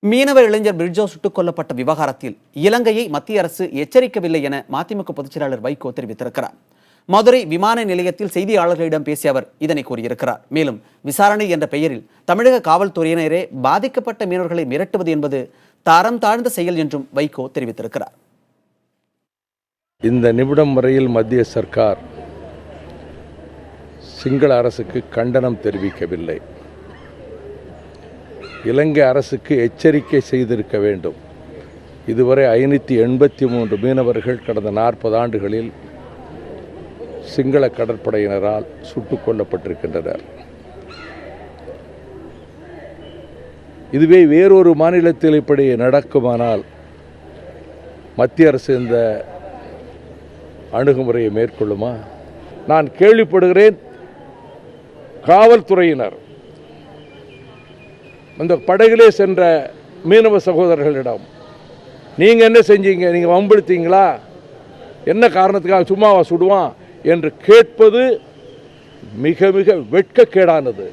மீனவர் இளைஞர் பிரிட்ஜோ சுட்டுக் கொல்லப்பட்ட விவகாரத்தில் இலங்கையை மத்திய அரசு எச்சரிக்கவில்லை என மதிமுக பொதுச் செயலாளர் வைகோ தெரிவித்திருக்கிறார். மதுரை விமான நிலையத்தில் செய்தியாளர்களிடம் பேசிய அவர் இதனை கூறியிருக்கிறார். மேலும் விசாரணை என்ற பெயரில் தமிழக காவல்துறையினரே பாதிக்கப்பட்ட மீனவர்களை மிரட்டுவது என்பது தரம் தாழ்ந்த செயல் என்றும் வைகோ தெரிவித்திருக்கிறார். இந்த நிமிடம் வரையில் மத்திய சர்க்கார் சிங்கள அரசுக்கு கண்டனம் தெரிவிக்கவில்லை. இலங்கை அரசுக்கு எச்சரிக்கை செய்திருக்க வேண்டும். இதுவரை 583 மீனவர்கள் கடந்த 40 ஆண்டுகளில் சிங்கள கடற்படையினரால் சுட்டுக் கொல்லப்பட்டிருக்கின்றனர். இதுவே வேறொரு மாநிலத்தில் இப்படி நடக்குமானால் மத்திய அரசு இந்த அணுகுமுறையை மேற்கொள்ளுமா? நான் கேள்விப்படுகிறேன், காவல்துறையினர் அந்த படகிலே சென்ற மீனவ சகோதரர்களிடம் நீங்கள் என்ன செஞ்சீங்க, நீங்கள் வம்பிழுத்தீங்களா, என்ன காரணத்துக்காக சும்மாவா சுடுவான் என்று கேட்பது மிக மிக வெட்கக்கேடானது.